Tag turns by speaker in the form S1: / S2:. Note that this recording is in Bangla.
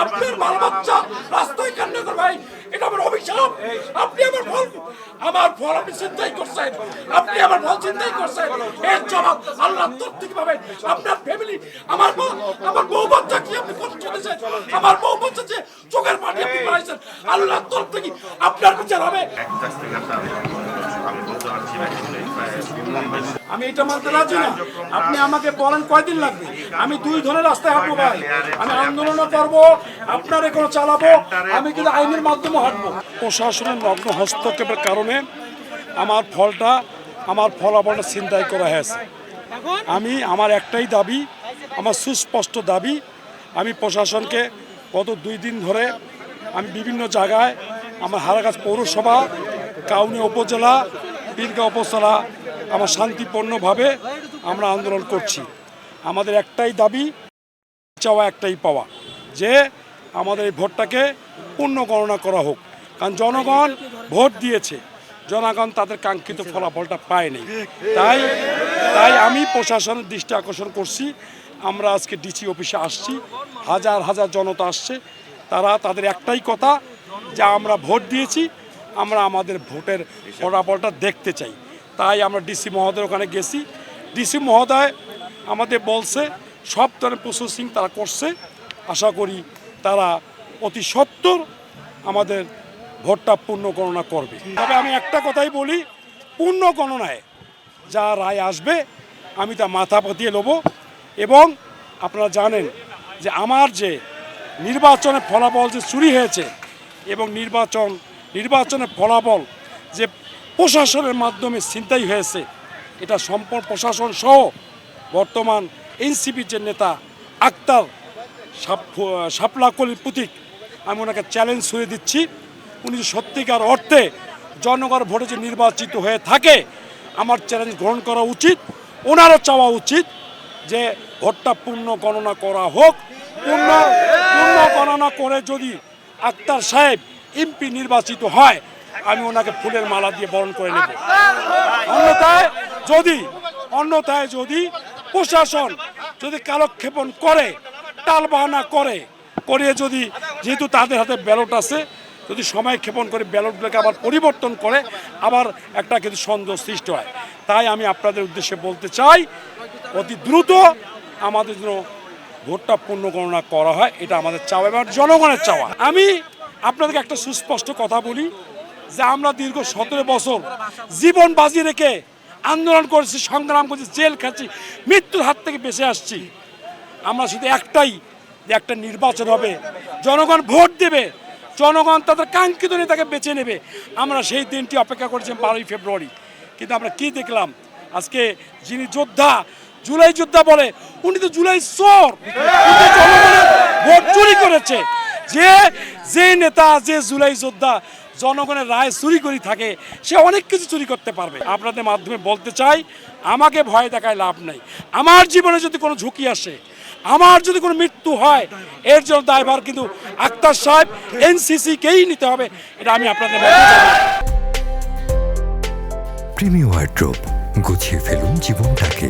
S1: আপনার বাল বাচ্চা রাস্তায় কান্না করে ভাই, এটা আমার অভিশাপ। আপনি আমার ফল আপনি চিন্তাই করছেন, আপনি আমার ফল চিন্তাই করছেন, এর জবাব আল্লাহর তরফ থেকে পাবেন। আপনার ফ্যামিলি, আমার বউ বাচ্চা কি আপনি কষ্ট দিয়েছেন, আমার বউ বাচ্চা যে চোখের পানি আপনি বাড়াইছেন, আল্লাহর তরফ থেকে আপনার বিচার হবে। আমি এটা মানতে রাজি না। আপনি আমাকে বলেন কয়দিন লাগবে, আমি 2 ধরে রাস্তায় হাঁটবো ভাই, আমি আন্দোলনও করবো, আপনার এখনো চালাবো, আমি কিন্তু আইনের মাধ্যমে হাঁটবো। প্রশাসনের নগ্ন হস্তক্ষেপের কারণে আমার ফলাফলটা ছিনতাই করা হয়েছে। আমার একটাই দাবি, আমার সুস্পষ্ট দাবি, আমি প্রশাসনকে গত 2 দিন ধরে আমি বিভিন্ন জায়গায়, আমার হারাগাছ পৌরসভা, কাউনিয়া উপজেলা, পীরগাঁও উপজেলা, আমার শান্তিপূর্ণভাবে আমরা আন্দোলন করছি। আমাদের একটাই দাবি, চাওয়া একটাই পাওয়া, যে আমাদের এই ভোটটাকে পূর্ণ গণনা করা হোক। কারণ জনগণ ভোট দিয়েছে, জনগণ তাদের কাঙ্ক্ষিত ফলাফলটা পায়নি। তাই আমি প্রশাসনের দৃষ্টি আকর্ষণ করছি। আমরা আজকে ডিসি অফিসে আসছি, হাজার হাজার জনতা আসছে, তাদের একটাই কথা যে আমরা ভোট দিয়েছি, আমরা আমাদের ভোটের ফলাফলটা দেখতে চাই। তাই আমরা ডিসি মহোদয়ের ওখানে গেছি। ডিসি মহোদয় আমাদের বলছে সব ধরনের প্রসেসিং তারা করছে, আশা করি তারা অতি সত্বর আমাদের ভোটটা পূর্ণ গণনা করবে। তবে আমি একটা কথাই বলি, পূর্ণ গণনায় যা রায় আসবে আমি তা মাথা পাতিয়ে নেব। এবং আপনারা জানেন যে আমার যে নির্বাচনের ফলাফল যে চুরি হয়েছে এবং নির্বাচনের ফলাফল যে প্রশাসনের মাধ্যমে ছিনতাই হয়েছে, এটা সম্পূর্ণ প্রশাসন সহ বর্তমান এনসিপির যে নেতা আক্তার শাপলাকলির প্রতীক, আমি ওনাকে চ্যালেঞ্জ ছুঁড়ে দিচ্ছি। উনি সত্যিকার অর্থে জনগণ ভোটে যে নির্বাচিত হয়ে থাকে, আমার চ্যালেঞ্জ গ্রহণ করা উচিত, ওনারও চাওয়া উচিত যে ভোটটা পূর্ণ গণনা করা হোক। পূর্ণ গণনা করে যদি আক্তার সাহেব এমপি নির্বাচিত হয়, আমি ওনাকে ফুলের মালা দিয়ে বরণ করে নেব। অন্যথায় যদি প্রশাসন যদি কালক্ষেপণ করে, টালবাহানা করে যদি, যেহেতু তাদের হাতে ব্যালট আছে, যদি সময় ক্ষেপণ করে ব্যালটগুলোকে আবার পরিবর্তন করে, আবার একটা কিন্তু সন্দেহ সৃষ্টি হয়। তাই আমি আপনাদের উদ্দেশ্যে বলতে চাই, অতি দ্রুত আমাদের জন্য ভোটটা পূর্ণ গণনা করা হয়, এটা আমাদের চাওয়া এবং জনগণের চাওয়া। আমি আপনাদেরকে একটা সুস্পষ্ট কথা বলি যে আমরা দীর্ঘ 17 বছর জীবন বাজি রেখে আন্দোলন করেছি, সংগ্রাম করেছি, জেল খাচ্ছি, মৃত্যুর হাত থেকে বেঁচে আসছি। আমরা শুধু একটাই, যে একটা নির্বাচন হবে, জনগণ ভোট দেবে, জনগণ তাদের কাঙ্ক্ষিত নেতাকে বেছে নেবে। আমরা সেই দিনটি অপেক্ষা করেছি 12ই ফেব্রুয়ারি। কিন্তু আমরা কি দেখলাম, আজকে যিনি যোদ্ধা, জুলাই যোদ্ধা বলে, উনি তো জুলাই চোর, জনগণের ভোট চুরি করেছে। যে নেতা, যে জুলাই যোদ্ধা জনগণের রায় চুরি করে থাকে, সে অনেক কিছু চুরি করতে পারবে। আপনাদের মাধ্যমে বলতে চাই, আমাকে ভয় দেখায় লাভ নাই। আমার জীবনে যদি কোনো ঝুঁকি আসে, আমার যদি কোনো মৃত্যু হয়, এর জন্য দায়ভার কিন্তু আক্তার সাহেব, এনসিসিকেই নিতে হবে। এটা আমি আপনাদের বলতে চাই।
S2: প্রিমিয়ার ওয়ারড্রোব, গুছিয়ে ফেলুন জীবনটাকে।